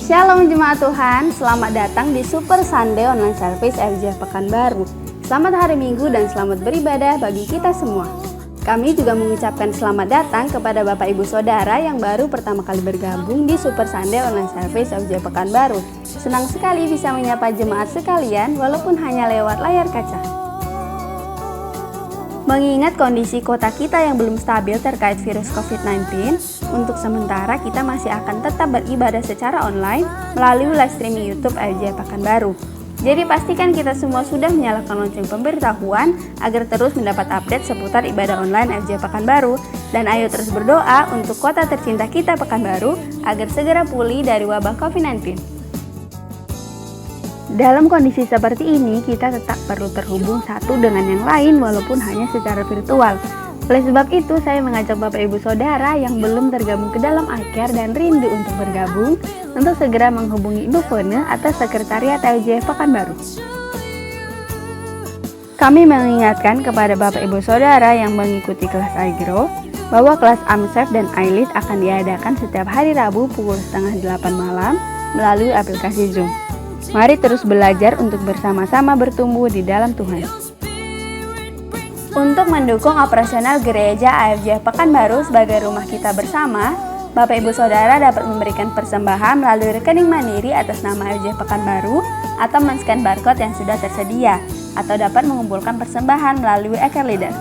Shalom jemaat Tuhan, selamat datang di Super Sunday Online Service FJ Pekanbaru. Selamat hari Minggu dan selamat beribadah bagi kita semua. Kami juga mengucapkan selamat datang kepada Bapak Ibu Saudara yang baru pertama kali bergabung di Super Sunday Online Service FJ Pekanbaru. Senang sekali bisa menyapa jemaat sekalian walaupun hanya lewat layar kaca. Mengingat kondisi kota kita yang belum stabil terkait virus COVID-19, untuk sementara kita masih akan tetap beribadah secara online melalui live streaming YouTube FJ Pekanbaru. Jadi pastikan kita semua sudah menyalakan lonceng pemberitahuan agar terus mendapat update seputar ibadah online FJ Pekanbaru. Dan ayo terus berdoa untuk kota tercinta kita Pekanbaru agar segera pulih dari wabah COVID-19. Dalam kondisi seperti ini, kita tetap perlu terhubung satu dengan yang lain walaupun hanya secara virtual. Oleh sebab itu, saya mengajak Bapak Ibu Saudara yang belum tergabung ke dalam iCare dan rindu untuk bergabung, untuk segera menghubungi Ibu Fone atau Sekretariat LJ Pekanbaru. Kami mengingatkan kepada Bapak Ibu Saudara yang mengikuti kelas iGrow, bahwa kelas Amsef dan iLead akan diadakan setiap hari Rabu pukul 7:30 malam melalui aplikasi Zoom. Mari terus belajar untuk bersama-sama bertumbuh di dalam Tuhan. Untuk mendukung operasional gereja AFJ Pekanbaru sebagai rumah kita bersama, Bapak Ibu Saudara dapat memberikan persembahan melalui rekening mandiri atas nama AFJ Pekanbaru atau men-scan barcode yang sudah tersedia, atau dapat mengumpulkan persembahan melalui iCare Leader.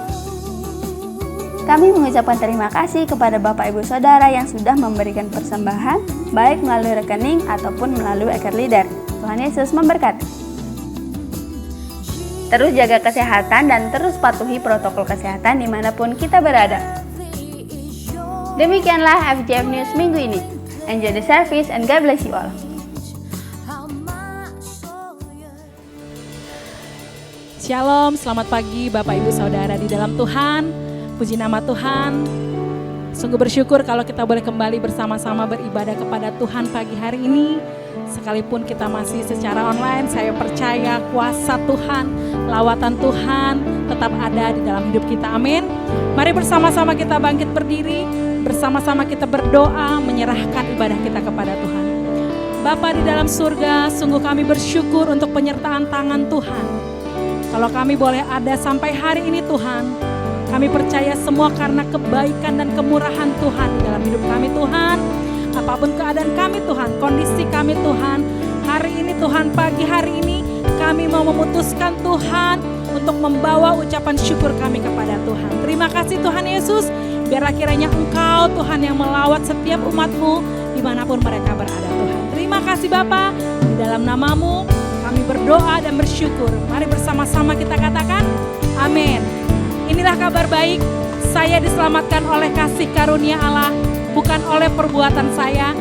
Kami mengucapkan terima kasih kepada Bapak Ibu Saudara yang sudah memberikan persembahan baik melalui rekening ataupun melalui iCare Leader. Tuhan Yesus memberkati. Terus jaga kesehatan dan terus patuhi protokol kesehatan dimanapun kita berada. Demikianlah FJF News minggu ini. Enjoy the service and God bless you all. Shalom, selamat pagi Bapak Ibu Saudara di dalam Tuhan. Puji nama Tuhan. Sungguh bersyukur kalau kita boleh kembali bersama-sama beribadah kepada Tuhan pagi hari ini. Sekalipun kita masih secara online, saya percaya kuasa Tuhan, lawatan Tuhan tetap ada di dalam hidup kita. Amin. Mari bersama-sama kita bangkit berdiri, bersama-sama kita berdoa, menyerahkan ibadah kita kepada Tuhan. Bapa di dalam surga, sungguh kami bersyukur untuk penyertaan tangan Tuhan. Kalau kami boleh ada sampai hari ini Tuhan, kami percaya semua karena kebaikan dan kemurahan Tuhan di dalam hidup kami Tuhan. Apapun keadaan kami Tuhan, kondisi kami Tuhan, hari ini Tuhan, pagi hari ini kami mau memutuskan Tuhan untuk membawa ucapan syukur kami kepada Tuhan. Terima kasih Tuhan Yesus, biarlah kiranya Engkau Tuhan yang melawat setiap umat-Mu dimanapun mereka berada Tuhan. Terima kasih Bapa, di dalam nama-Mu kami berdoa dan bersyukur. Mari bersama-sama kita katakan amin. Inilah kabar baik, saya diselamatkan oleh kasih karunia Allah, bukan oleh perbuatan saya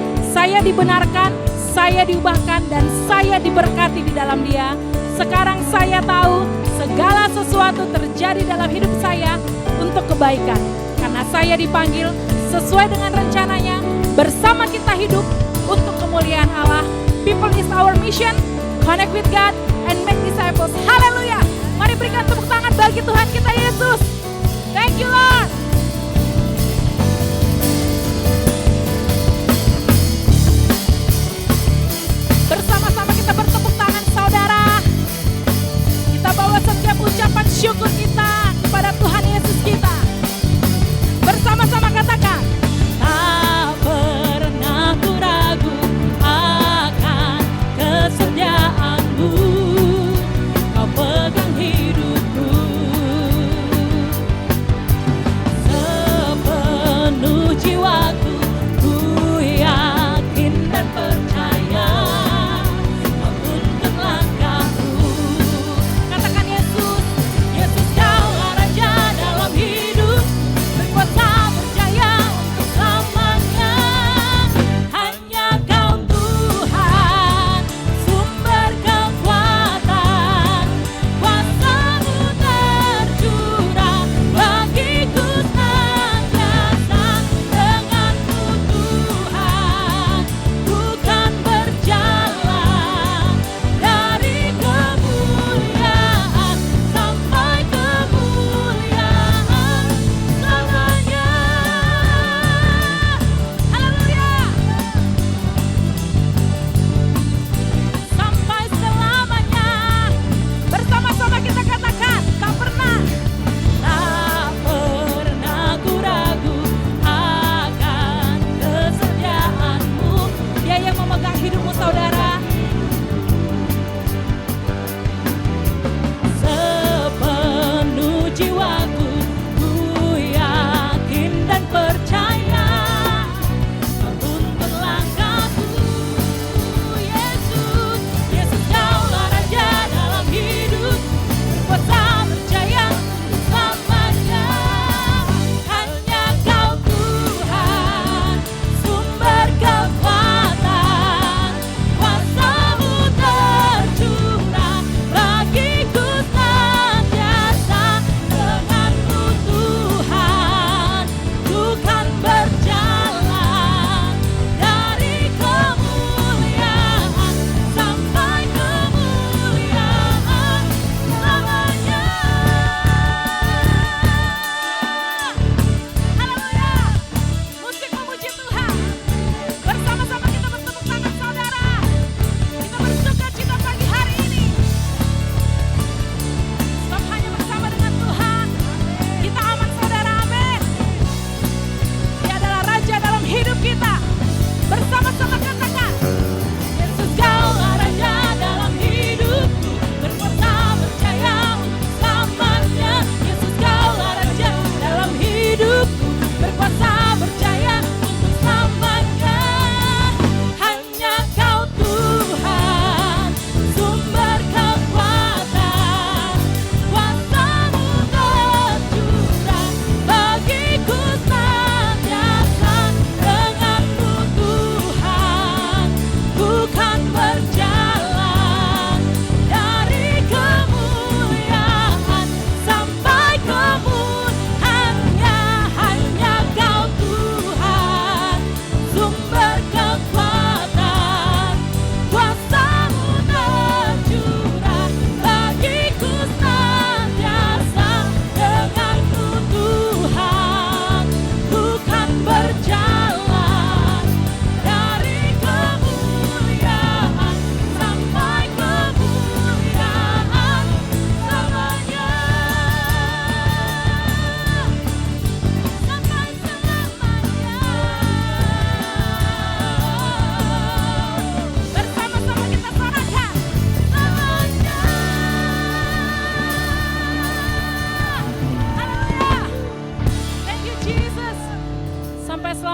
dibenarkan, saya diubahkan, dan saya diberkati di dalam Dia. Sekarang saya tahu segala sesuatu terjadi dalam hidup saya untuk kebaikan, karena saya dipanggil sesuai dengan rencananya. Bersama kita hidup untuk kemuliaan Allah. People is our mission, connect with God and make disciples. Haleluya. Mari berikan tepuk tangan bagi Tuhan kita Yesus. Thank you Lord. Bersama-sama kita bertepuk tangan saudara. Kita bawa setiap ucapan syukur kita kepada Tuhan Yesus kita. Bersama-sama katakan, tak pernah ku ragu akan kesetiaan-Mu. Kau pegang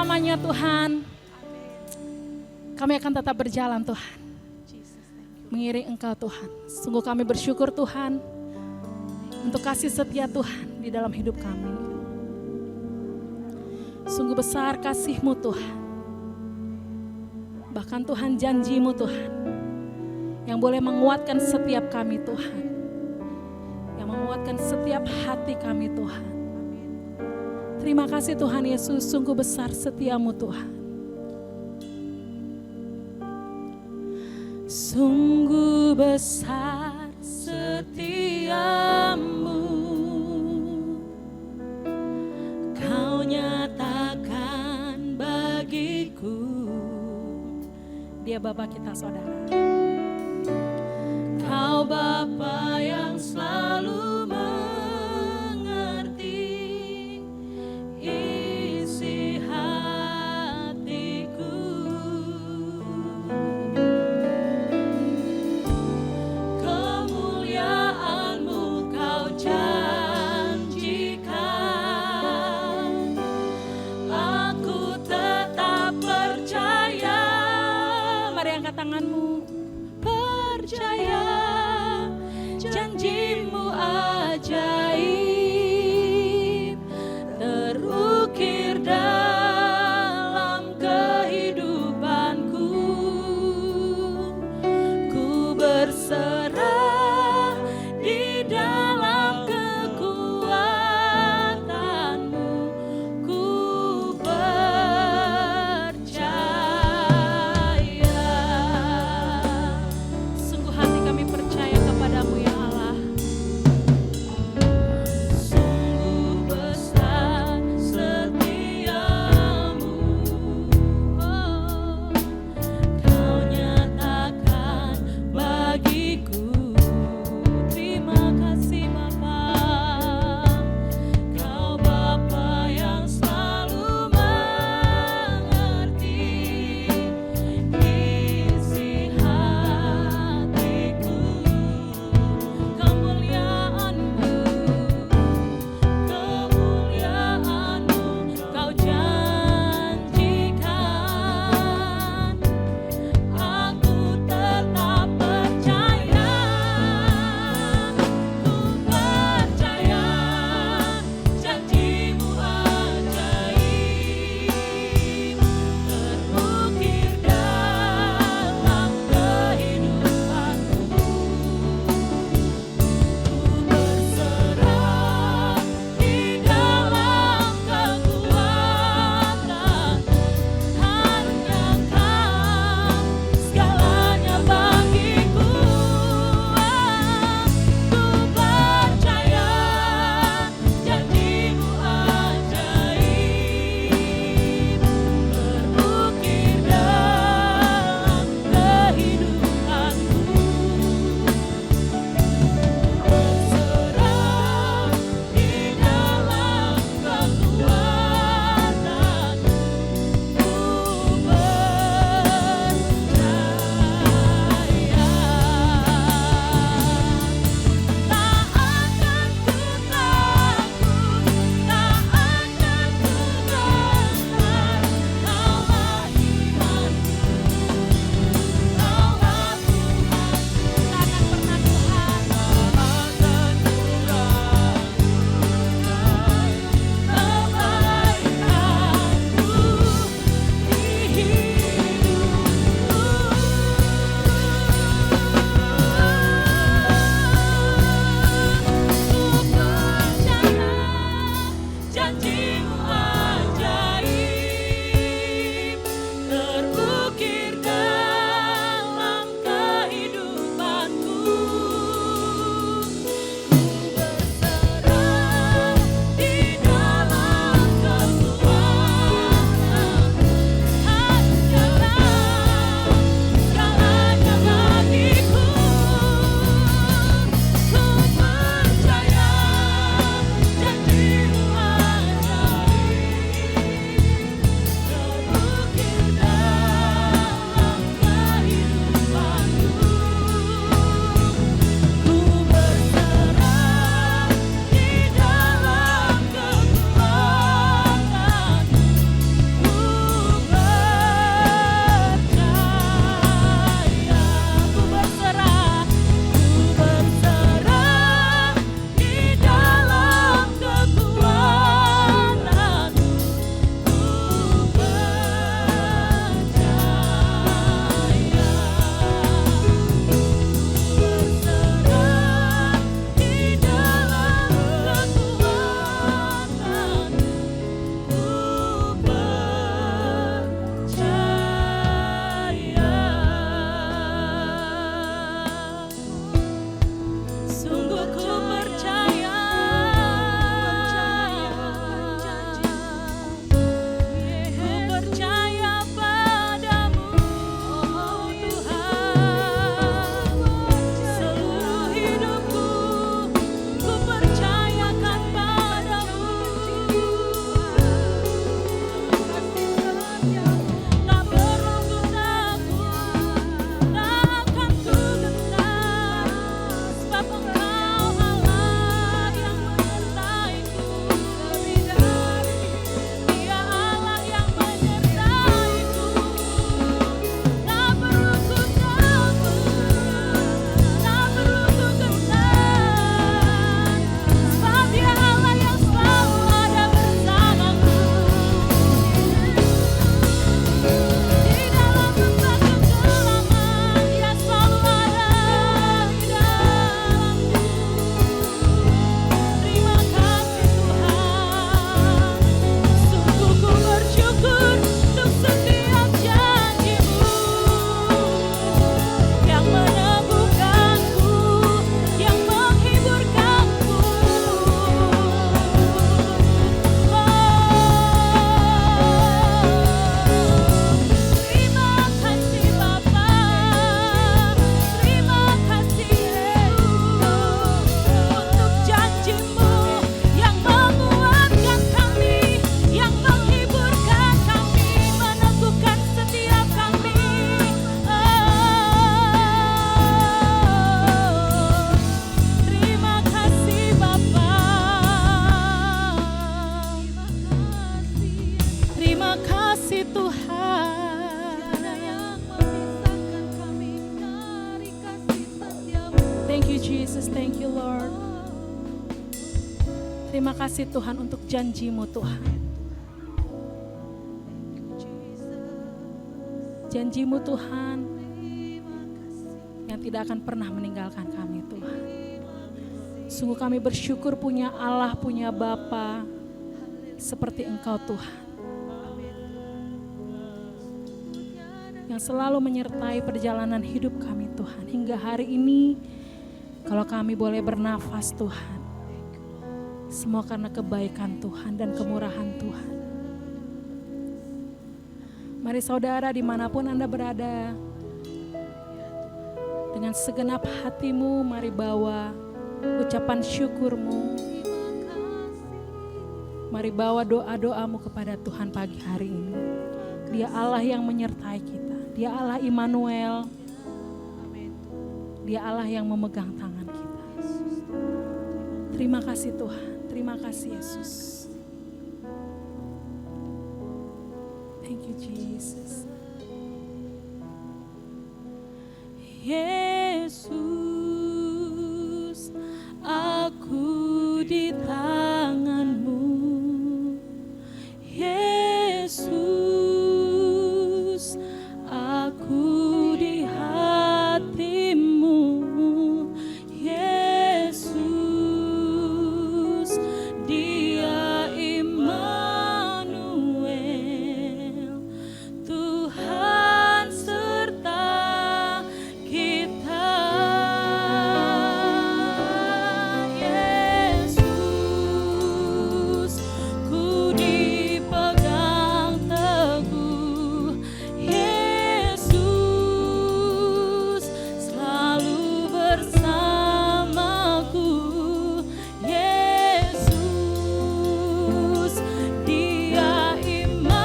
selamanya Tuhan. Kami akan tetap berjalan Tuhan, mengiring Engkau Tuhan. Sungguh kami bersyukur Tuhan untuk kasih setia Tuhan di dalam hidup kami. Sungguh besar kasih-Mu Tuhan. Bahkan Tuhan janji-Mu Tuhan yang boleh menguatkan setiap kami Tuhan, yang menguatkan setiap hati kami Tuhan. Terima kasih Tuhan Yesus, sungguh besar setia-Mu Tuhan. Sungguh besar setia-Mu, Kau nyatakan bagiku. Dia Bapa kita saudara. Kau Bapa yang selalu mengerti isi hatiku. Kemuliaan-Mu Kau janjikan, aku tetap percaya. Mari angkat tanganmu. Percaya Terima kasih Tuhan untuk janji-Mu Tuhan. Janji-Mu Tuhan yang tidak akan pernah meninggalkan kami Tuhan. Sungguh kami bersyukur punya Allah, punya Bapa seperti Engkau Tuhan. Yang selalu menyertai perjalanan hidup kami Tuhan. Hingga hari ini kalau kami boleh bernafas Tuhan, semua karena kebaikan Tuhan dan kemurahan Tuhan. Mari saudara dimanapun Anda berada, dengan segenap hatimu mari bawa ucapan syukurmu. Mari bawa doa-doamu kepada Tuhan pagi hari ini. Dia Allah yang menyertai kita. Dia Allah Immanuel. Dia Allah yang memegang tangan kita. Terima kasih Tuhan. Terima kasih Yesus. Thank you Jesus. Yesus, aku di tangan-Mu. Yesus, aku di hati-Mu. Yesus, Dia Immanuel, Tuhan serta kita. Yesus, ku dipegang teguh. Yesus, selalu bersamaku. Yesus, Dia Immanuel,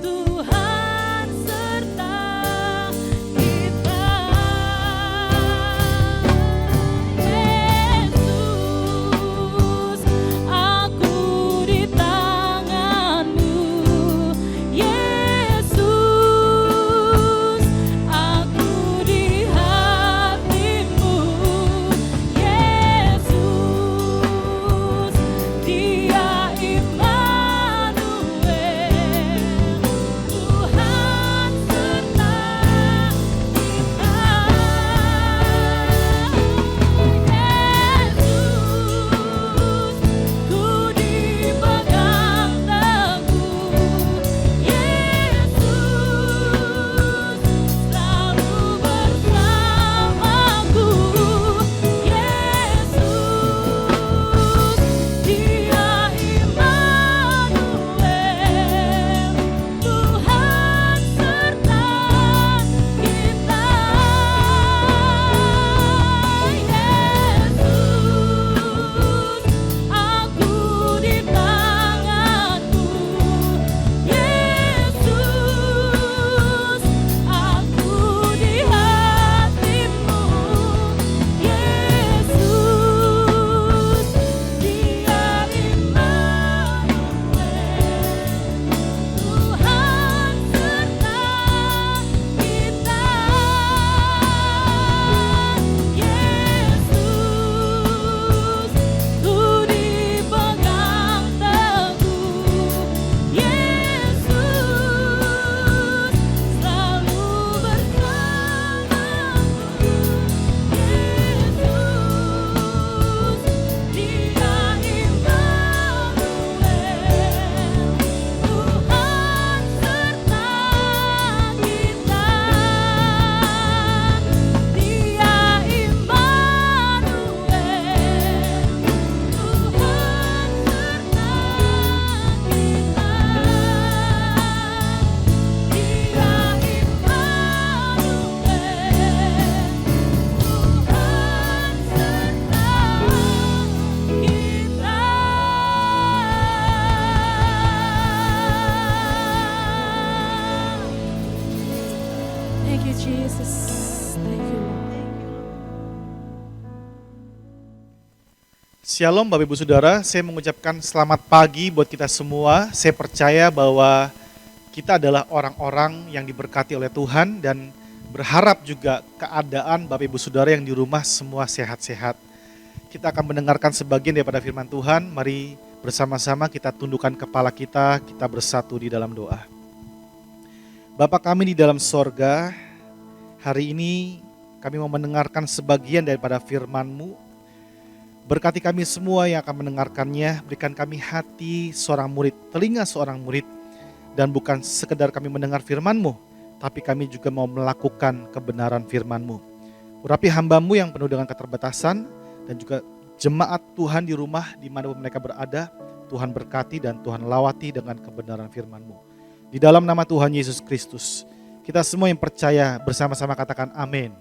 Tuhan serta kita. Yesus, aku di tangan-Mu. Yesus, aku di hati-Mu. Yesus, Dia Immanuel, Tuhan serta kita. Yesus, ku dipegang teguh. Yesus, selalu bersamaku. Yesus, Dia Immanuel, Tuhan serta kita. Yesus, aku di tangan-Mu. Yesus, aku di hati-Mu. Yesus, Dia Immanuel, Tuhan serta kita. Yesus, ku dipegang teguh. Yesus, selalu bersamaku. Yesus, Dia Immanuel, Tuhan serta kita. Dia Immanuel, Tuhan serta kita. Dia Immanuel, Tuhan serta kita. Thank you Jesus. Thank you Lord. Shalom Bapak Ibu Saudara, saya mengucapkan selamat pagi buat kita semua. Saya percaya bahwa kita adalah orang-orang yang diberkati oleh Tuhan dan berharap juga keadaan Bapak Ibu Saudara yang di rumah semua sehat-sehat. Kita akan mendengarkan sebagian daripada firman Tuhan. Mari bersama-sama kita tundukkan kepala kita bersatu di dalam doa. Bapa kami di dalam sorga, hari ini kami mau mendengarkan sebagian daripada firman-Mu. Berkati kami semua yang akan mendengarkannya, berikan kami hati seorang murid, telinga seorang murid, dan bukan sekedar kami mendengar firman-Mu, tapi kami juga mau melakukan kebenaran firman-Mu. Urapi hamba-Mu yang penuh dengan keterbatasan, dan juga jemaat Tuhan di rumah di mana mereka berada, Tuhan berkati dan Tuhan lawati dengan kebenaran firman-Mu. Di dalam nama Tuhan Yesus Kristus, kita semua yang percaya bersama-sama katakan amin.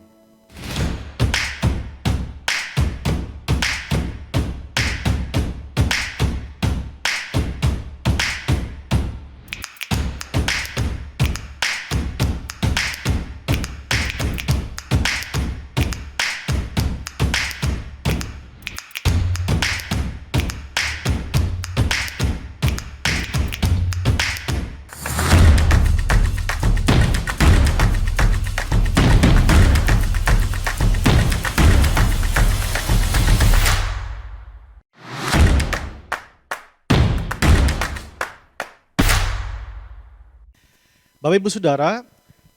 Bapak Ibu Saudara,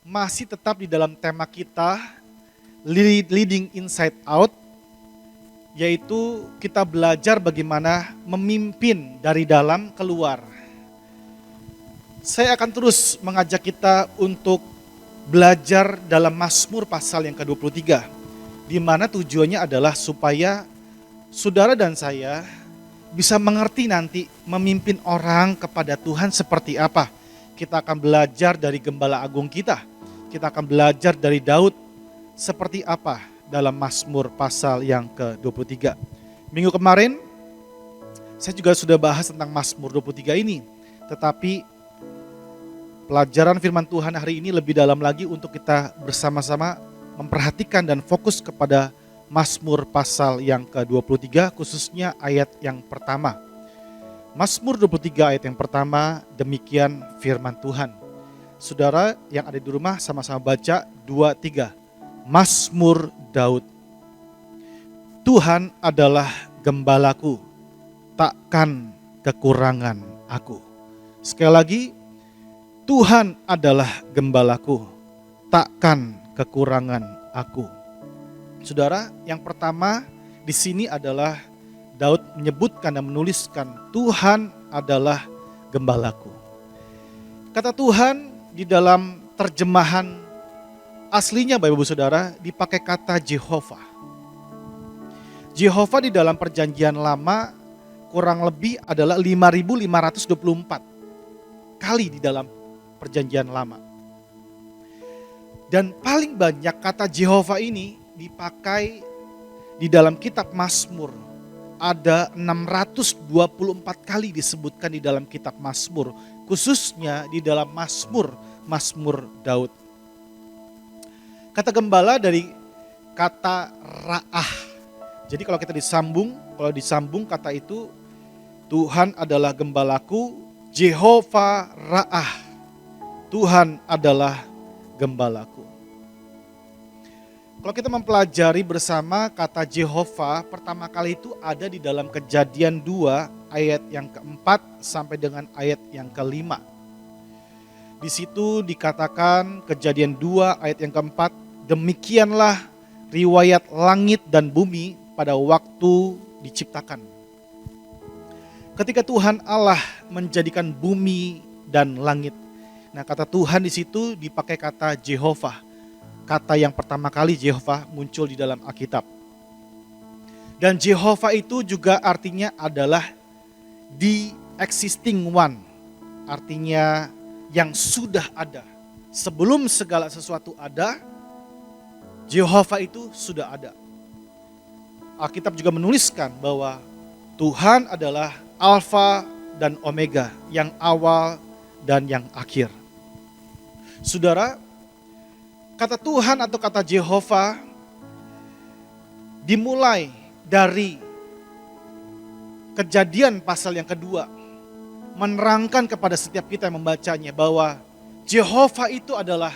masih tetap di dalam tema kita Leading Inside Out, yaitu kita belajar bagaimana memimpin dari dalam keluar. Saya akan terus mengajak kita untuk belajar dalam Mazmur pasal yang ke-23, di mana tujuannya adalah supaya saudara dan saya bisa mengerti nanti memimpin orang kepada Tuhan seperti apa. Kita akan belajar dari Gembala Agung kita. Kita akan belajar dari Daud seperti apa dalam Mazmur pasal yang ke-23. Minggu kemarin saya juga sudah bahas tentang Mazmur 23 ini. Tetapi pelajaran firman Tuhan hari ini lebih dalam lagi untuk kita bersama-sama memperhatikan dan fokus kepada Mazmur pasal yang ke-23, khususnya ayat yang pertama. Mazmur 23 ayat yang pertama, demikian firman Tuhan. Saudara yang ada di rumah sama-sama baca 2-3. Mazmur Daud. Tuhan adalah gembalaku, takkan kekurangan aku. Sekali lagi, Tuhan adalah gembalaku, takkan kekurangan aku. Saudara, yang pertama di sini adalah Daud menyebutkan dan menuliskan Tuhan adalah gembalaku. Kata Tuhan di dalam terjemahan aslinya Bapak Ibu Saudara dipakai kata Jehovah. Jehovah di dalam perjanjian lama kurang lebih adalah 5.524 kali di dalam perjanjian lama. Dan paling banyak kata Jehovah ini dipakai di dalam kitab Mazmur. Ada 624 kali disebutkan di dalam kitab Mazmur, khususnya di dalam Mazmur Daud. Kata gembala dari kata ra'ah. Jadi kalau disambung kata itu, Tuhan adalah gembalaku, Jehovah ra'ah. Tuhan adalah gembalaku. Kalau kita mempelajari bersama kata Jehovah, pertama kali itu ada di dalam Kejadian 2 ayat yang keempat sampai dengan ayat yang kelima. Di situ dikatakan Kejadian 2 ayat yang keempat, demikianlah riwayat langit dan bumi pada waktu diciptakan. Ketika Tuhan Allah menjadikan bumi dan langit. Nah, kata Tuhan di situ dipakai kata Jehovah. Kata yang pertama kali Jehovah muncul di dalam Alkitab. Dan Jehovah itu juga artinya adalah the existing one. Artinya yang sudah ada. Sebelum segala sesuatu ada, Jehovah itu sudah ada. Alkitab juga menuliskan bahwa Tuhan adalah Alfa dan Omega, yang awal dan yang akhir. Saudara, kata Tuhan atau kata Jehovah dimulai dari Kejadian pasal yang kedua, menerangkan kepada setiap kita yang membacanya bahwa Jehovah itu adalah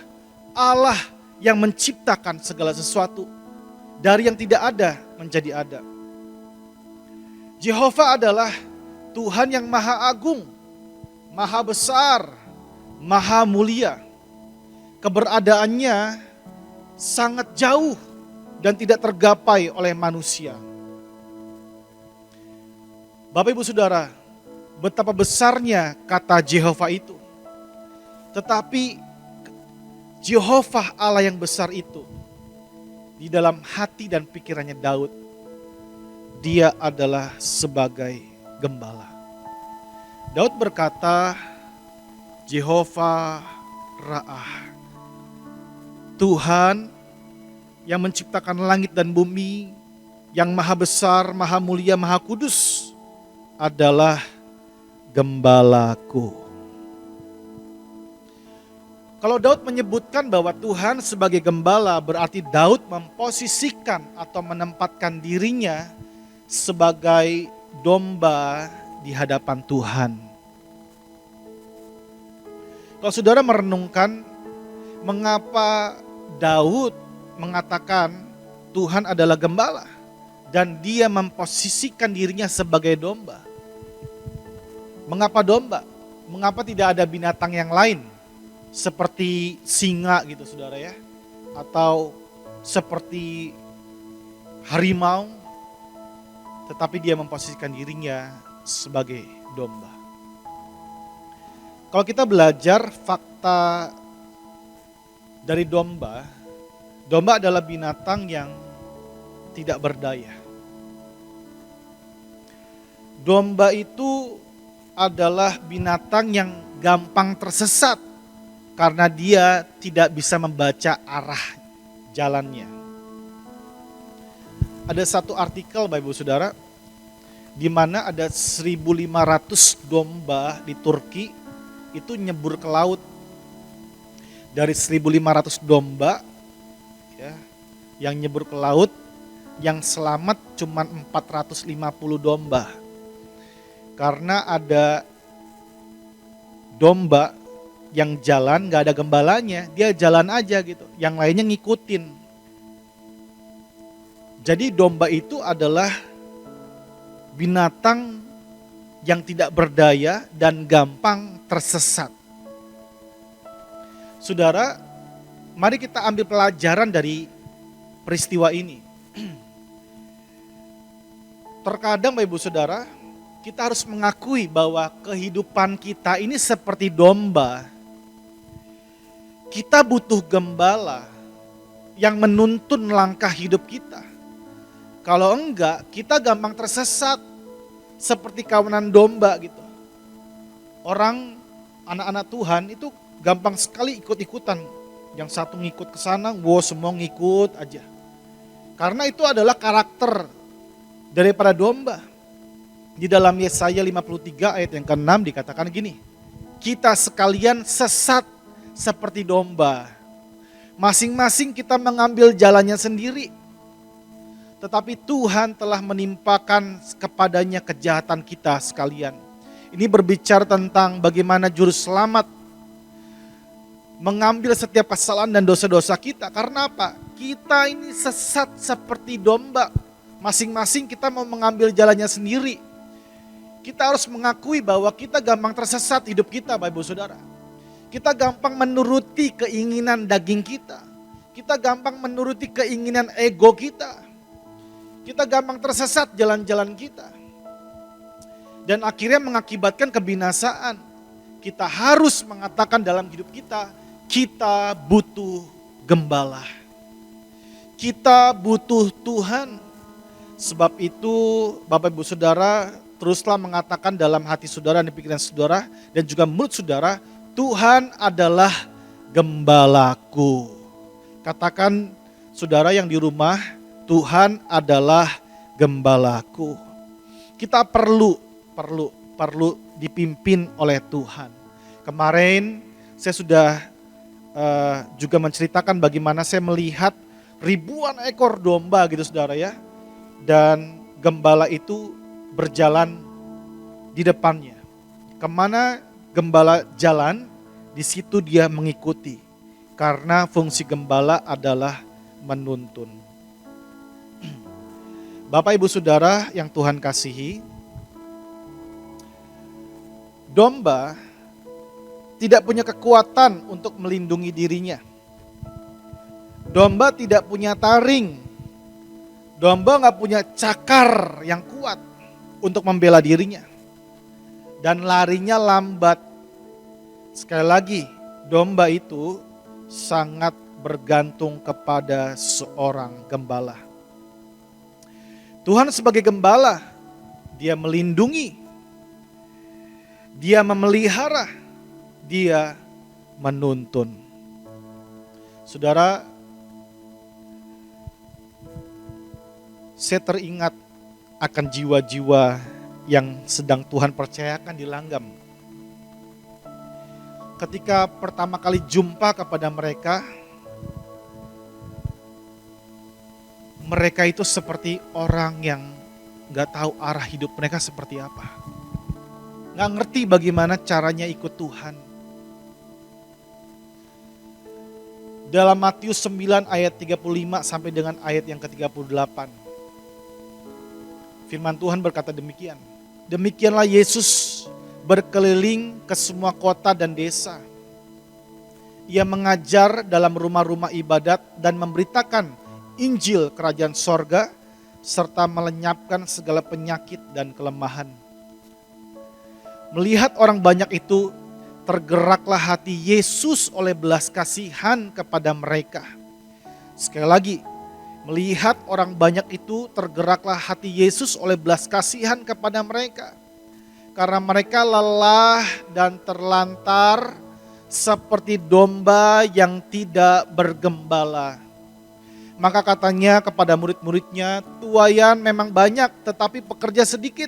Allah yang menciptakan segala sesuatu dari yang tidak ada menjadi ada. Jehovah adalah Tuhan yang maha agung, maha besar, maha mulia. Keberadaannya sangat jauh dan tidak tergapai oleh manusia. Bapak Ibu Saudara, betapa besarnya kata Jehovah itu. Tetapi Jehovah Allah yang besar itu, di dalam hati dan pikirannya Daud, dia adalah sebagai gembala. Daud berkata, Jehovah Ra'ah, Tuhan yang menciptakan langit dan bumi, yang maha besar, maha mulia, maha kudus, adalah gembalaku. Kalau Daud menyebutkan bahwa Tuhan sebagai gembala, berarti Daud memposisikan atau menempatkan dirinya sebagai domba di hadapan Tuhan. Kalau saudara merenungkan mengapa Daud mengatakan Tuhan adalah gembala dan dia memposisikan dirinya sebagai domba. Mengapa domba? Mengapa tidak ada binatang yang lain? Seperti singa gitu saudara ya. Atau seperti harimau. Tetapi dia memposisikan dirinya sebagai domba. Kalau kita belajar fakta dari domba, domba adalah binatang yang tidak berdaya. Domba itu adalah binatang yang gampang tersesat karena dia tidak bisa membaca arah jalannya. Ada satu artikel Bapak Ibu Saudara, di mana ada 1.500 domba di Turki itu nyebur ke laut. Dari 1.500 domba ya, yang nyebur ke laut, yang selamat cuma 450 domba. Karena ada domba yang jalan gak ada gembalanya, dia jalan aja gitu, yang lainnya ngikutin. Jadi domba itu adalah binatang yang tidak berdaya dan gampang tersesat. Saudara, mari kita ambil pelajaran dari peristiwa ini. Terkadang Bapak Ibu Saudara, kita harus mengakui bahwa kehidupan kita ini seperti domba. Kita butuh gembala yang menuntun langkah hidup kita. Kalau enggak, kita gampang tersesat seperti kawanan domba gitu. Orang, anak-anak Tuhan itu gampang sekali ikut-ikutan. Yang satu ngikut ke sana, semua ngikut aja. Karena itu adalah karakter daripada domba. Di dalam Yesaya 53 ayat yang ke-6 dikatakan gini, kita sekalian sesat seperti domba. Masing-masing kita mengambil jalannya sendiri. Tetapi Tuhan telah menimpakan kepadanya kejahatan kita sekalian. Ini berbicara tentang bagaimana juru selamat mengambil setiap kesalahan dan dosa-dosa kita. Karena apa? Kita ini sesat seperti domba. Masing-masing kita mau mengambil jalannya sendiri. Kita harus mengakui bahwa kita gampang tersesat hidup kita Bapak Ibu Saudara. Kita gampang menuruti keinginan daging kita. Kita gampang menuruti keinginan ego kita. Kita gampang tersesat jalan-jalan kita. Dan akhirnya mengakibatkan kebinasaan. Kita harus mengatakan dalam hidup kita, kita butuh gembala. Kita butuh Tuhan. Sebab itu Bapak Ibu Saudara, teruslah mengatakan dalam hati saudara dan pikiran saudara dan juga mulut saudara, Tuhan adalah gembalaku. Katakan saudara yang di rumah, Tuhan adalah gembalaku. Kita perlu dipimpin oleh Tuhan. Kemarin saya sudah juga menceritakan bagaimana saya melihat ribuan ekor domba gitu saudara ya. Dan gembala itu berjalan di depannya. Kemana gembala jalan, di situ dia mengikuti. Karena fungsi gembala adalah menuntun. Bapak Ibu Saudara yang Tuhan kasihi, domba tidak punya kekuatan untuk melindungi dirinya. Domba tidak punya taring. Domba nggak punya cakar yang kuat untuk membela dirinya. Dan larinya lambat. Sekali lagi, domba itu sangat bergantung kepada seorang gembala. Tuhan sebagai gembala, Dia melindungi, Dia memelihara, Dia menuntun. Saudara, saya teringat akan jiwa-jiwa yang sedang Tuhan percayakan di langgam. Ketika pertama kali jumpa kepada mereka, mereka itu seperti orang yang gak tahu arah hidup mereka seperti apa. Gak ngerti bagaimana caranya ikut Tuhan. Dalam Matius 9 ayat 35 sampai dengan ayat yang ke-38. Firman Tuhan berkata demikian. Demikianlah Yesus berkeliling ke semua kota dan desa. Ia mengajar dalam rumah-rumah ibadat dan memberitakan Injil Kerajaan Sorga serta melenyapkan segala penyakit dan kelemahan. Melihat orang banyak itu, tergeraklah hati Yesus oleh belas kasihan kepada mereka. Sekali lagi, melihat orang banyak itu, tergeraklah hati Yesus oleh belas kasihan kepada mereka. Karena mereka lelah dan terlantar seperti domba yang tidak bergembala. Maka katanya kepada murid-muridnya, tuaian memang banyak tetapi pekerja sedikit.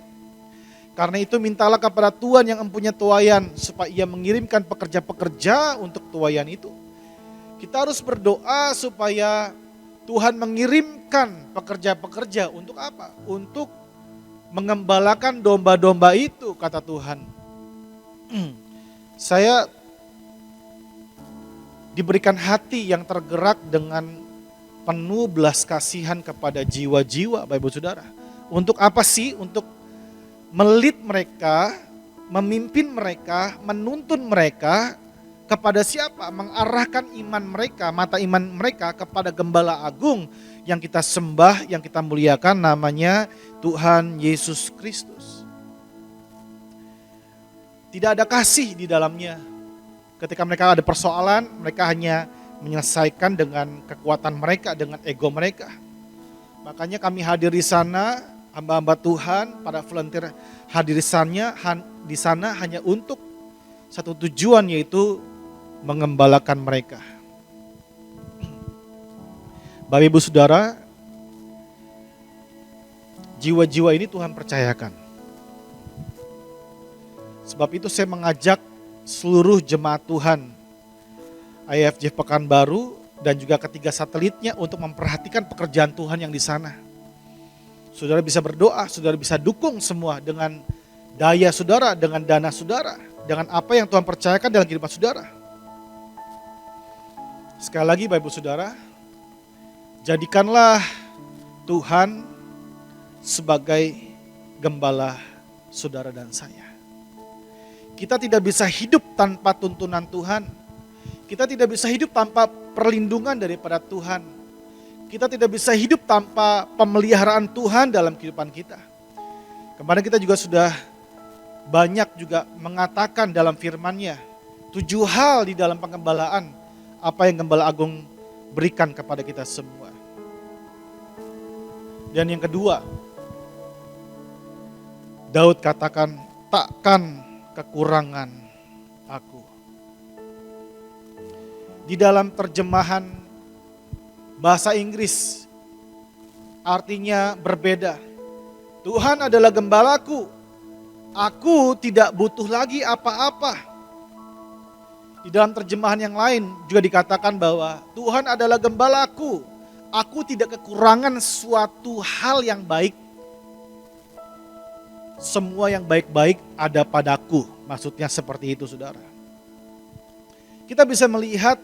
Karena itu mintalah kepada Tuhan yang mempunyai tuaian supaya Ia mengirimkan pekerja-pekerja untuk tuaian itu. Kita harus berdoa supaya Tuhan mengirimkan pekerja-pekerja untuk apa? Untuk mengembalakan domba-domba itu, kata Tuhan. Saya diberikan hati yang tergerak dengan penuh belas kasihan kepada jiwa-jiwa, Bapak Ibu Saudara. Untuk apa sih? Untuk melit mereka, memimpin mereka, menuntun mereka kepada siapa? Mengarahkan iman mereka, mata iman mereka kepada Gembala Agung yang kita sembah, yang kita muliakan, namanya Tuhan Yesus Kristus. Tidak ada kasih di dalamnya. Ketika mereka ada persoalan, mereka hanya menyelesaikan dengan kekuatan mereka, dengan ego mereka. Makanya kami hadir di sana, hamba-hamba Tuhan, para volunteer hadir di sana hanya untuk satu tujuan, yaitu mengembalakan mereka. Bapak Ibu Saudara, jiwa-jiwa ini Tuhan percayakan. Sebab itu saya mengajak seluruh jemaat Tuhan, IFJ Pekanbaru dan juga ketiga satelitnya untuk memperhatikan pekerjaan Tuhan yang di sana. Saudara bisa berdoa, saudara bisa dukung semua dengan daya saudara, dengan dana saudara, dengan apa yang Tuhan percayakan dalam kehidupan saudara. Sekali lagi Bapak Ibu Saudara, jadikanlah Tuhan sebagai gembala saudara dan saya. Kita tidak bisa hidup tanpa tuntunan Tuhan. Kita tidak bisa hidup tanpa perlindungan daripada Tuhan. Kita tidak bisa hidup tanpa pemeliharaan Tuhan dalam kehidupan kita. Kemarin kita juga sudah banyak juga mengatakan dalam firman-Nya 7 hal di dalam pengembalaan apa yang Gembala Agung berikan kepada kita semua. Dan yang kedua, Daud katakan, takkan kekurangan aku. Di dalam terjemahan bahasa Inggris artinya berbeda. Tuhan adalah gembalaku, aku tidak butuh lagi apa-apa. Di dalam terjemahan yang lain juga dikatakan bahwa Tuhan adalah gembalaku, aku tidak kekurangan suatu hal yang baik. Semua yang baik-baik ada padaku, maksudnya seperti itu saudara. Kita bisa melihat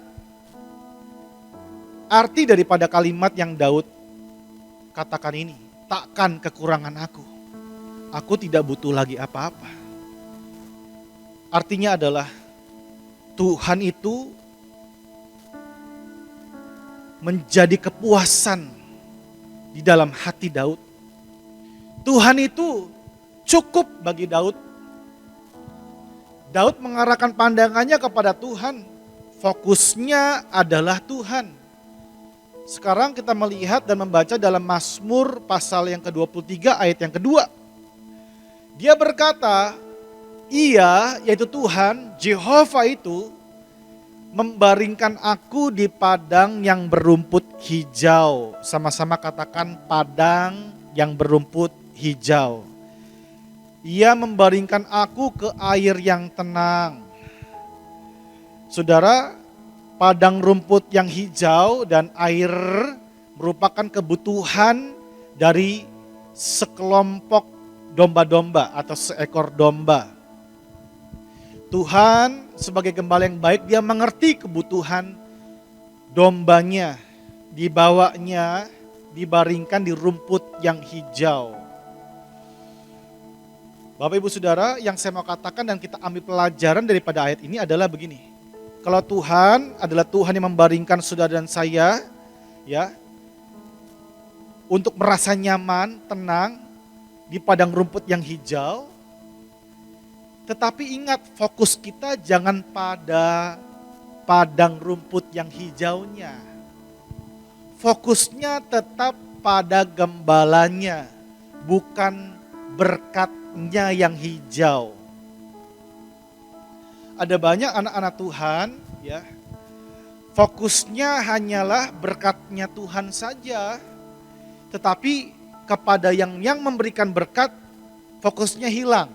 arti daripada kalimat yang Daud katakan ini. takkan kekurangan aku. Aku tidak butuh lagi apa-apa. Artinya adalah Tuhan itu menjadi kepuasan di dalam hati Daud. Tuhan itu cukup bagi Daud. Daud mengarahkan pandangannya kepada Tuhan. Fokusnya adalah Tuhan. Sekarang kita melihat dan membaca dalam Mazmur pasal yang ke-23 ayat yang kedua. Dia berkata, Ia, yaitu Tuhan, Jehovah itu, membaringkan aku di padang yang berumput hijau. Sama-sama katakan padang yang berumput hijau. Ia membaringkan aku ke air yang tenang. Saudara, padang rumput yang hijau dan air merupakan kebutuhan dari sekelompok domba-domba atau seekor domba. Tuhan sebagai gembala yang baik, dia mengerti kebutuhan dombanya, dibawanya, dibaringkan di rumput yang hijau. Bapak Ibu Saudara, yang saya mau katakan dan kita ambil pelajaran daripada ayat ini adalah begini. Kalau Tuhan adalah Tuhan yang membaringkan saudara dan saya, ya, untuk merasa nyaman, tenang di padang rumput yang hijau. Tetapi ingat, fokus kita jangan pada padang rumput yang hijaunya. Fokusnya tetap pada gembalanya, bukan berkatnya yang hijau. Ada banyak anak-anak Tuhan, ya, fokusnya hanyalah berkatnya Tuhan saja. Tetapi kepada yang memberikan berkat, fokusnya hilang.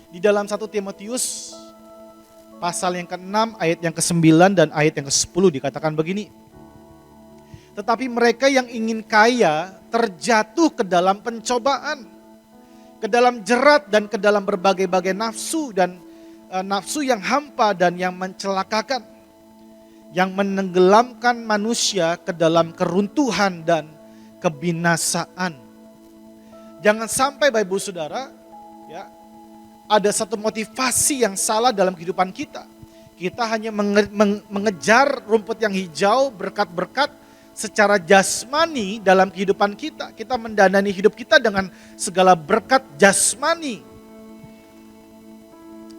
Di dalam 1 Timotius pasal yang ke-6 ayat yang ke-9 dan ayat yang ke-10 dikatakan begini. Tetapi mereka yang ingin kaya terjatuh ke dalam pencobaan, ke dalam jerat dan ke dalam berbagai-bagai nafsu dan nafsu yang hampa dan yang mencelakakan, yang menenggelamkan manusia ke dalam keruntuhan dan kebinasaan. Jangan sampai Bapak Ibu Saudara, ya, ada satu motivasi yang salah dalam kehidupan kita. Kita hanya mengejar rumput yang hijau, berkat-berkat secara jasmani dalam kehidupan kita. Kita mendandani hidup kita dengan segala berkat jasmani.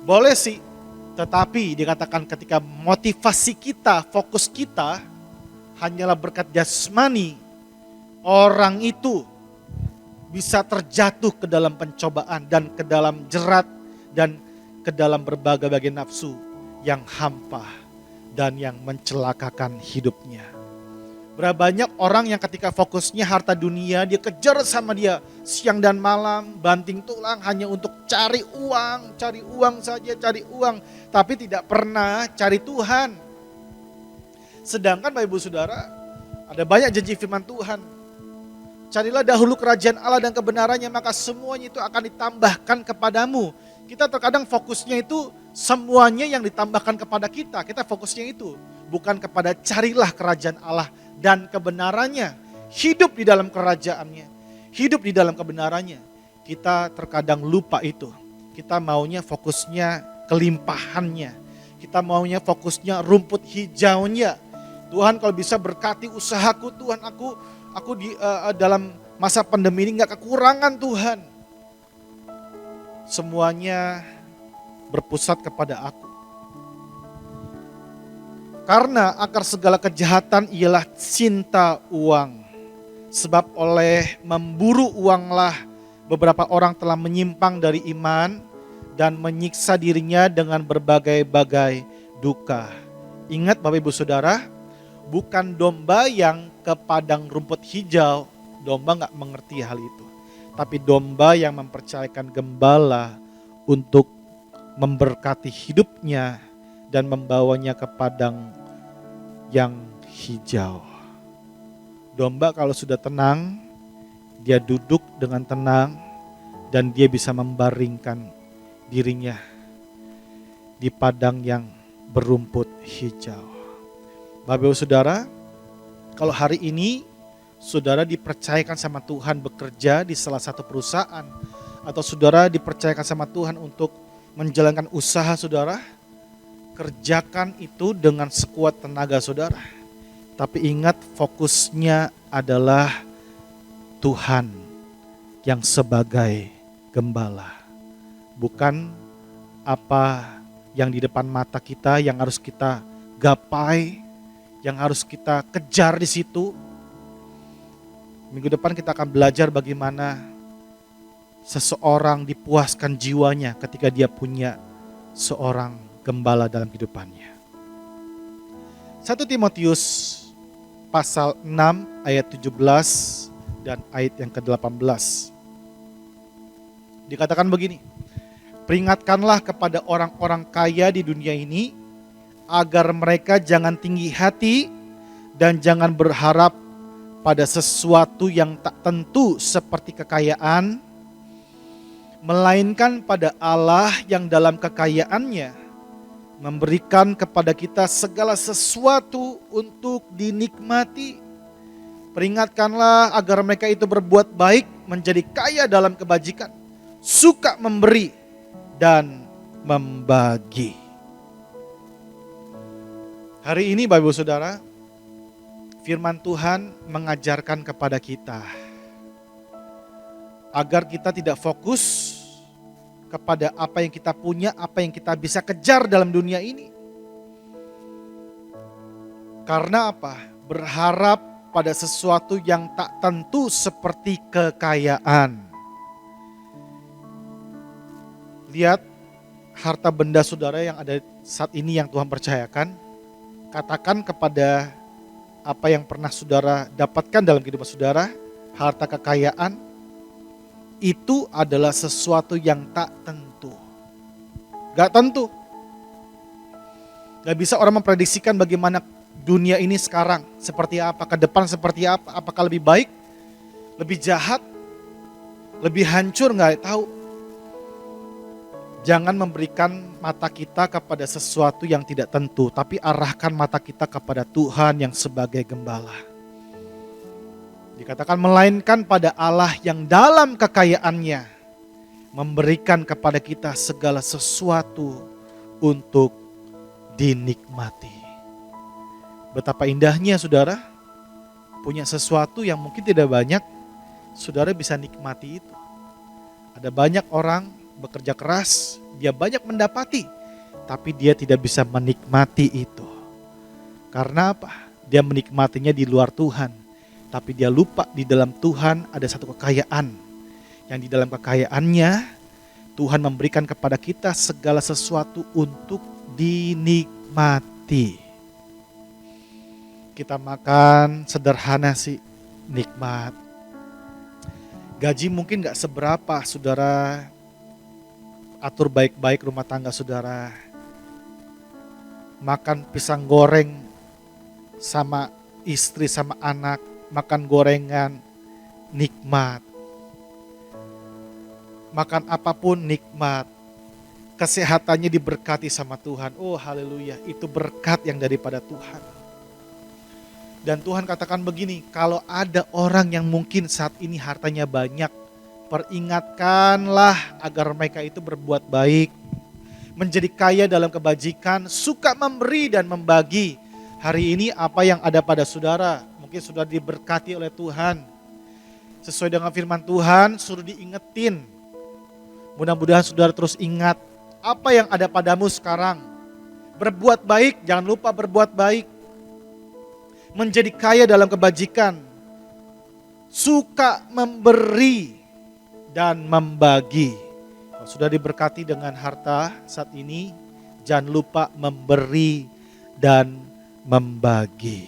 Boleh sih, tetapi dikatakan ketika motivasi kita, fokus kita hanyalah berkat jasmani, orang itu bisa terjatuh ke dalam pencobaan dan ke dalam jerat dan ke dalam berbagai-bagai nafsu yang hampa dan yang mencelakakan hidupnya. Berapa banyak orang yang ketika fokusnya harta dunia, dia kejar sama dia siang dan malam, banting tulang hanya untuk cari uang saja, cari uang, tapi tidak pernah cari Tuhan. Sedangkan Bapak Ibu Saudara, ada banyak janji firman Tuhan. Carilah dahulu kerajaan Allah dan kebenarannya, maka semuanya itu akan ditambahkan kepadamu. Kita terkadang fokusnya itu semuanya yang ditambahkan kepada kita. Kita fokusnya itu bukan kepada carilah kerajaan Allah dan kebenarannya. Hidup di dalam kerajaannya, hidup di dalam kebenarannya. Kita terkadang lupa itu. Kita maunya fokusnya kelimpahannya. Kita maunya fokusnya rumput hijaunya. Tuhan kalau bisa berkati usahaku, Tuhan aku di dalam masa pandemi ini gak kekurangan Tuhan. Semuanya berpusat kepada aku. Karena akar segala kejahatan ialah cinta uang. Sebab oleh memburu uanglah beberapa orang telah menyimpang dari iman dan menyiksa dirinya dengan berbagai-bagai duka. Ingat Bapak Ibu Saudara, bukan domba yang ke padang rumput hijau, domba gak mengerti hal itu. Tapi domba yang mempercayakan gembala untuk memberkati hidupnya dan membawanya ke padang yang hijau. Domba kalau sudah tenang, dia duduk dengan tenang dan dia bisa membaringkan dirinya di padang yang berumput hijau. Bapak Ibu Saudara, kalau hari ini saudara dipercayakan sama Tuhan bekerja di salah satu perusahaan, atau saudara dipercayakan sama Tuhan untuk menjalankan usaha saudara, kerjakan itu dengan sekuat tenaga saudara. Tapi ingat, fokusnya adalah Tuhan yang sebagai gembala. Bukan apa yang di depan mata kita yang harus kita gapai, yang harus kita kejar di situ. Minggu depan kita akan belajar bagaimana seseorang dipuaskan jiwanya ketika dia punya seorang gembala dalam kehidupannya. 1 Timotius pasal 6 ayat 17 dan ayat yang ke-18. Dikatakan begini, peringatkanlah kepada orang-orang kaya di dunia ini agar mereka jangan tinggi hati dan jangan berharap pada sesuatu yang tak tentu seperti kekayaan, melainkan pada Allah yang dalam kekayaannya memberikan kepada kita segala sesuatu untuk dinikmati. Peringatkanlah agar mereka itu berbuat baik, menjadi kaya dalam kebajikan, suka memberi dan membagi. Hari ini Bapak Ibu Saudara, firman Tuhan mengajarkan kepada kita agar kita tidak fokus kepada apa yang kita punya, apa yang kita bisa kejar dalam dunia ini. Karena apa? Berharap pada sesuatu yang tak tentu seperti kekayaan. Lihat harta benda saudara yang ada saat ini yang Tuhan percayakan. Katakan kepada apa yang pernah saudara dapatkan dalam kehidupan saudara, harta kekayaan, itu adalah sesuatu yang tak tentu. Gak tentu. Gak bisa orang memprediksikan bagaimana dunia ini sekarang, seperti apa, ke depan seperti apa, apakah lebih baik, lebih jahat, lebih hancur, gak tahu. Jangan memberikan mata kita kepada sesuatu yang tidak tentu, tapi arahkan mata kita kepada Tuhan yang sebagai gembala. Dikatakan melainkan pada Allah yang dalam kekayaannya memberikan kepada kita segala sesuatu untuk dinikmati. Betapa indahnya saudara, punya sesuatu yang mungkin tidak banyak, saudara bisa nikmati itu. Ada banyak orang bekerja keras, dia banyak mendapati, tapi dia tidak bisa menikmati itu. Karena apa? Dia menikmatinya di luar Tuhan, tapi dia lupa di dalam Tuhan ada satu kekayaan. Yang di dalam kekayaannya, Tuhan memberikan kepada kita segala sesuatu untuk dinikmati. Kita makan sederhana sih, nikmat. Gaji mungkin gak seberapa, saudara. Atur baik-baik rumah tangga saudara. Makan pisang goreng sama istri sama anak, makan gorengan, nikmat. Makan apapun nikmat. Kesehatannya diberkati sama Tuhan. Oh haleluya, itu berkat yang daripada Tuhan. Dan Tuhan katakan begini, kalau ada orang yang mungkin saat ini hartanya banyak, peringatkanlah agar mereka itu berbuat baik, menjadi kaya dalam kebajikan, suka memberi dan membagi. Hari ini apa yang ada pada saudara, mungkin sudah diberkati oleh Tuhan. Sesuai dengan firman Tuhan, suruh diingetin. Mudah-mudahan saudara terus ingat apa yang ada padamu sekarang. Berbuat baik, jangan lupa berbuat baik. Menjadi kaya dalam kebajikan, suka memberi dan membagi. Kalau sudah diberkati dengan harta saat ini, jangan lupa memberi dan membagi.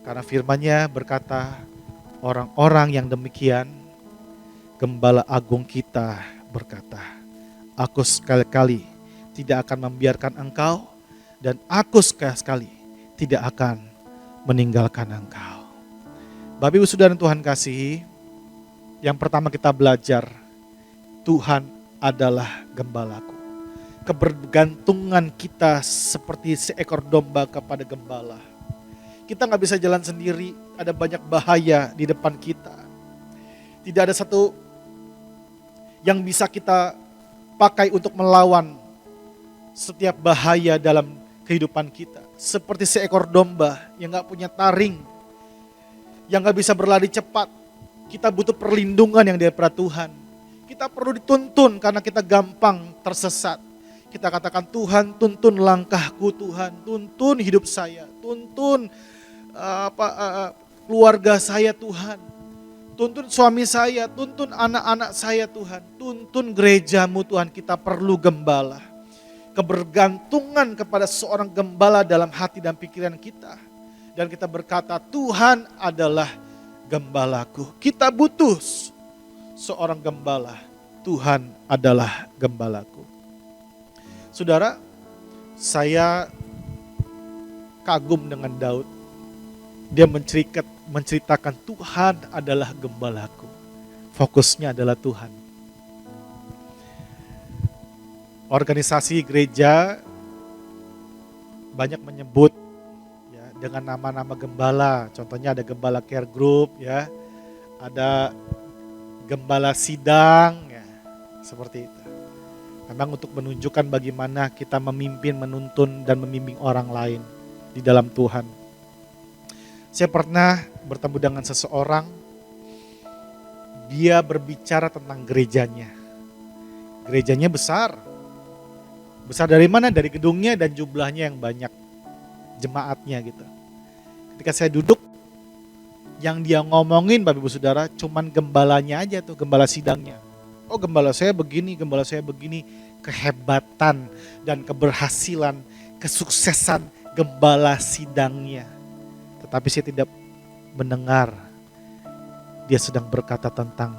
Karena firman-Nya berkata, orang-orang yang demikian, Gembala Agung kita berkata, aku sekali-kali tidak akan membiarkan engkau, dan aku sekali-kali tidak akan meninggalkan engkau. Bapak Ibu Saudara Tuhan kasihi, yang pertama kita belajar, Tuhan adalah gembalaku. Kebergantungan kita seperti seekor domba kepada gembala. Kita gak bisa jalan sendiri, ada banyak bahaya di depan kita. Tidak ada satu yang bisa kita pakai untuk melawan setiap bahaya dalam kehidupan kita. Seperti seekor domba yang gak punya taring, yang gak bisa berlari cepat. Kita butuh perlindungan yang daripada Tuhan. Kita perlu dituntun karena kita gampang tersesat. Kita katakan, Tuhan tuntun langkahku, Tuhan tuntun hidup saya, tuntun keluarga saya Tuhan. Tuntun suami saya, tuntun anak-anak saya Tuhan. Tuntun gerejamu Tuhan, kita perlu gembala. Kebergantungan kepada seorang gembala dalam hati dan pikiran kita. Dan kita berkata, Tuhan adalah gembalaku. Kita butuh seorang gembala. Tuhan adalah gembalaku. Saudara, saya kagum dengan Daud. Dia menceritakan Tuhan adalah gembalaku. Fokusnya adalah Tuhan. Organisasi gereja banyak menyebut ya, dengan nama-nama gembala. Contohnya ada gembala care group, ya, ada gembala sidang, ya, seperti itu. Memang untuk menunjukkan bagaimana kita memimpin, menuntun, dan membimbing orang lain di dalam Tuhan. Saya pernah bertemu dengan seseorang, dia berbicara tentang gerejanya. Gerejanya besar. Besar dari mana? Dari gedungnya dan jumlahnya yang banyak, jemaatnya gitu. Ketika saya duduk, yang dia ngomongin Bapak Ibu Saudara cuman gembalanya aja tuh, gembala sidangnya. Oh gembala saya begini, gembala saya begini. Kehebatan dan keberhasilan, kesuksesan gembala sidangnya. Tetapi saya tidak mendengar dia sedang berkata tentang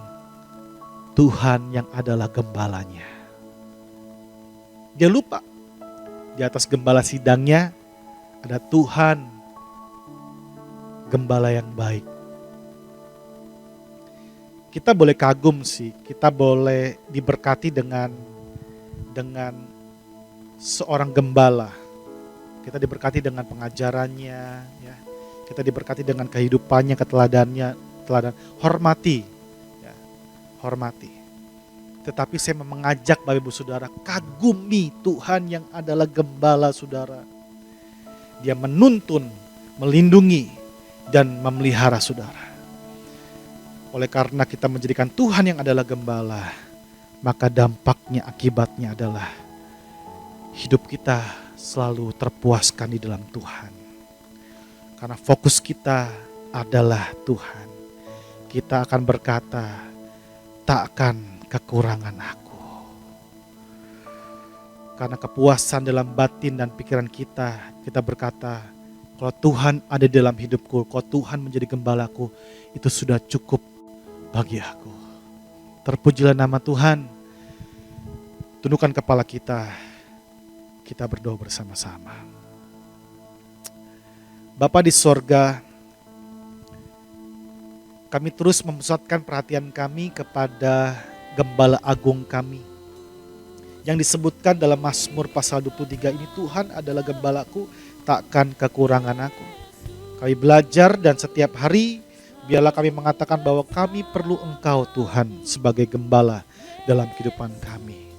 Tuhan yang adalah gembalanya. Dia lupa di atas gembala sidangnya ada Tuhan, gembala yang baik. Kita boleh kagum sih, kita boleh diberkati dengan seorang gembala. Kita diberkati dengan pengajarannya, ya. Kita diberkati dengan kehidupannya, teladan. Hormati, ya. Hormati. Tetapi saya mengajak Bapak Ibu Saudara, kagumi Tuhan yang adalah gembala saudara. Dia menuntun, melindungi, dan memelihara saudara. Oleh karena kita menjadikan Tuhan yang adalah gembala, maka dampaknya, akibatnya adalah hidup kita selalu terpuaskan di dalam Tuhan. Karena fokus kita adalah Tuhan. Kita akan berkata, takkan kekurangan aku. Karena kepuasan dalam batin dan pikiran kita, kita berkata, kalau Tuhan ada dalam hidupku, kalau Tuhan menjadi gembalaku, itu sudah cukup bagi aku. Terpujilah nama Tuhan. Tundukkan kepala kita, kita berdoa bersama-sama. Bapa di sorga, kami terus memusatkan perhatian kami kepada Gembala agung kami. Yang disebutkan dalam Mazmur pasal 23 ini, Tuhan adalah gembalaku, takkan kekurangan aku. Kami belajar dan setiap hari biarlah kami mengatakan bahwa kami perlu Engkau Tuhan sebagai gembala dalam kehidupan kami.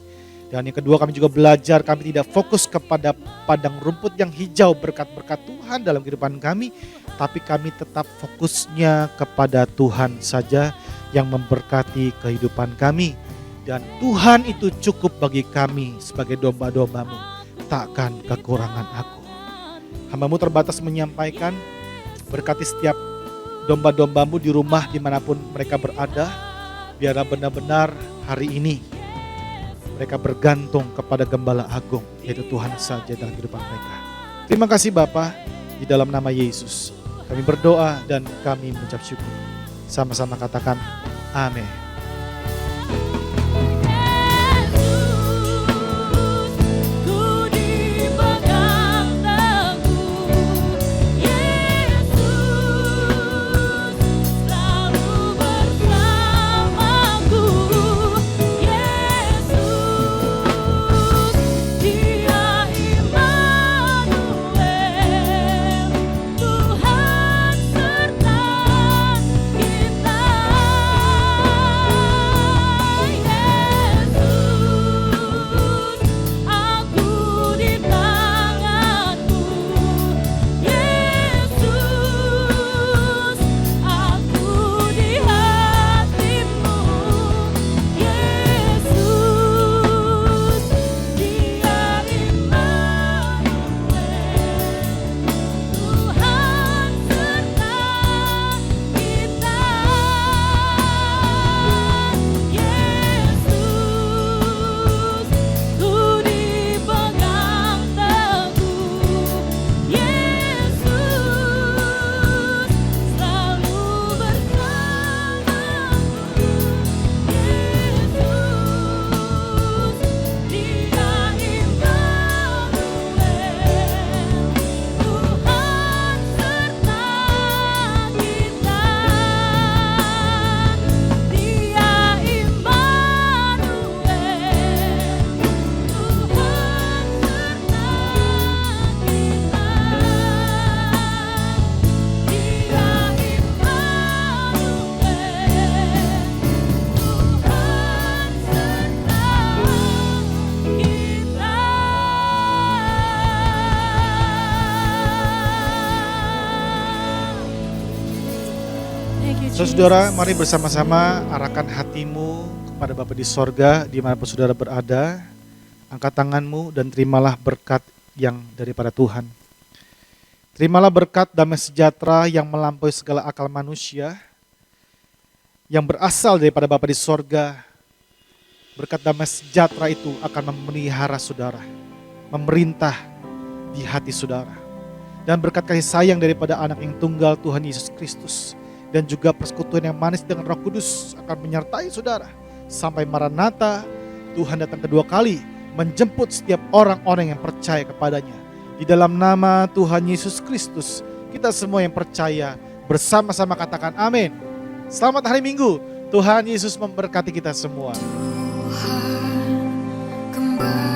Dan yang kedua, kami juga belajar kami tidak fokus kepada padang rumput yang hijau berkat-berkat Tuhan dalam kehidupan kami, tapi kami tetap fokusnya kepada Tuhan saja yang memberkati kehidupan kami. Dan Tuhan itu cukup bagi kami sebagai domba-dombamu, takkan kekurangan aku. Hamba-Mu terbatas menyampaikan, berkati setiap domba-dombamu di rumah dimanapun mereka berada, biarlah benar-benar hari ini mereka bergantung kepada Gembala Agung, yaitu Tuhan saja dalam kehidupan mereka. Terima kasih Bapa, di dalam nama Yesus kami berdoa dan kami mengucap syukur. Sama-sama katakan amin. Tuhan serta Saudara, mari bersama-sama arahkan hatimu kepada Bapa di sorga, dimanapun saudara berada. Angkat tanganmu dan terimalah berkat yang daripada Tuhan. Terimalah berkat damai sejahtera yang melampaui segala akal manusia, yang berasal daripada Bapa di sorga. Berkat damai sejahtera itu akan memelihara saudara, memerintah di hati saudara. Dan berkat kasih sayang daripada anak yang tunggal Tuhan Yesus Kristus, dan juga persekutuan yang manis dengan Roh Kudus akan menyertai saudara sampai Maranatha, Tuhan datang kedua kali menjemput setiap orang-orang yang percaya kepadanya. Di dalam nama Tuhan Yesus Kristus, kita semua yang percaya bersama-sama katakan amin. Selamat hari Minggu, Tuhan Yesus memberkati kita semua. Tuhan kembali.